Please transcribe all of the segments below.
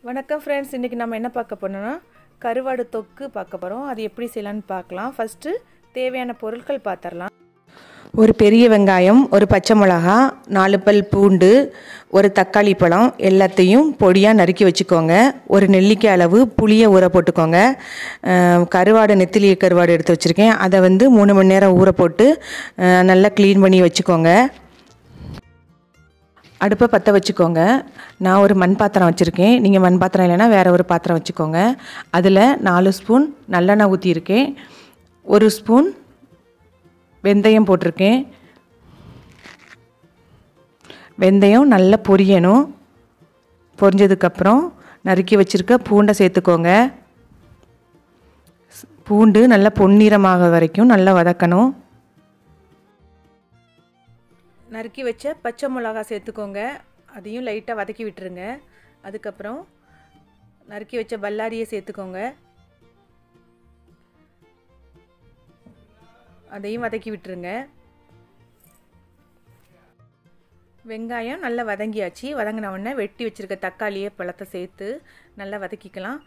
வணக்கம் ஃப்ரெண்ட்ஸ், இன்றைக்கி நம்ம என்ன பார்க்க போனோம்னா கருவாடு தொக்கு பார்க்க போகிறோம். அது எப்படி செய்யலான்னு பார்க்கலாம். ஃபஸ்ட்டு தேவையான பொருட்கள் பார்த்துடலாம். ஒரு பெரிய வெங்காயம், ஒரு பச்சை மிளகா, 4 பல் பூண்டு, ஒரு தக்காளி பழம் எல்லாத்தையும் பொடியாக நறுக்கி வச்சுக்கோங்க. ஒரு நெல்லிக்காய் அளவு புளியை ஊற போட்டுக்கோங்க. கருவாடு நெத்திலி கருவாடு எடுத்து வச்சுருக்கேன். அதை 3 மணி நேரம் ஊற போட்டு நல்லா க்ளீன் பண்ணி வச்சுக்கோங்க. அடுப்பை பற்ற வச்சுக்கோங்க. நான் ஒரு மண் பாத்திரம் வச்சுருக்கேன். நீங்கள் மண் பாத்திரம் இல்லைன்னா வேறு ஒரு பாத்திரம் வச்சுக்கோங்க. அதில் 4 ஸ்பூன் நல்லெண்ணெய் ஊற்றியிருக்கேன். 1 ஸ்பூன் வெந்தயம் போட்டிருக்கேன். வெந்தயம் நல்லா பொரியணும். பொரிஞ்சதுக்கப்புறம் நறுக்கி வச்சுருக்க பூண்டை சேர்த்துக்கோங்க. பூண்டு நல்லா பொன்னிறமாக வரைக்கும் நல்லா வதக்கணும். நறுக்கி வச்ச பச்சை மிளகா சேர்த்துக்கோங்க. அதையும் லைட்டாக வதக்கி விட்டுருங்க. அதுக்கப்புறம் நறுக்கி வச்ச பல்லாரியை சேர்த்துக்கோங்க. அதையும் வதக்கி விட்டுருங்க. வெங்காயம் நல்லா வதங்கியாச்சு. வதங்கின உடனே வெட்டி வச்சுருக்க தக்காளியை பழத்தை சேர்த்து நல்லா வதக்கிக்கலாம்.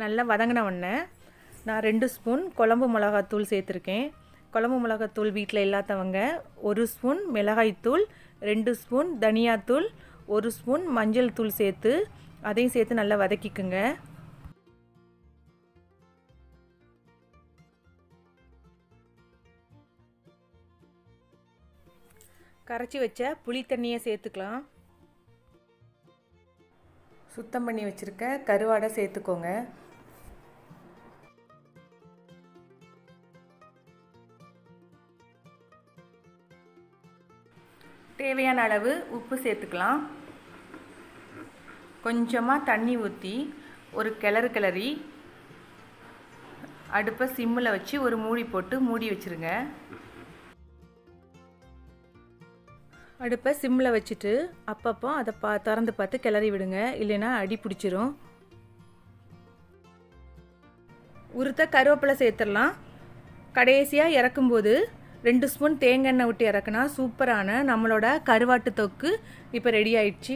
நல்லா வதங்கின உடனே நான் 2 ஸ்பூன் குழம்பு மிளகாத்தூள் சேர்த்துருக்கேன். குழம்பு மிளகாத்தூள் வீட்டில் இல்லாதவங்க 1 ஸ்பூன் மிளகாய்த்தூள், 2 ஸ்பூன் தனியாத்தூள், 1 ஸ்பூன் மஞ்சள் தூள் சேர்த்து அதையும் சேர்த்து நல்லா வதக்கிக்குங்க. கரைச்சி வச்ச புளி தண்ணியை சேர்த்துக்கலாம். சுத்தம் பண்ணி வச்சுருக்க கருவாடை சேர்த்துக்கோங்க. தேவையான அளவு உப்பு சேர்த்துக்கலாம். கொஞ்சமாக தண்ணி ஊற்றி ஒரு கிளறி அடுப்பை சிம்மில் வச்சு ஒரு மூடி போட்டு மூடி வச்சுருங்க. அடுப்பை சிம்மில் வச்சுட்டு அப்பப்போ அதை திறந்து பார்த்து கிளறி விடுங்க, இல்லைன்னா அடி பிடிச்சிரும். உருத்த கருவேப்பிலை சேர்த்துடலாம். கடைசியாக இறக்கும்போது 2 ஸ்பூன் தேங்காய் எண்ணெய் விட்டு இறக்குனா சூப்பரான நம்மளோட கருவாட்டு தொக்கு இப்போ ரெடி ஆயிடுச்சு.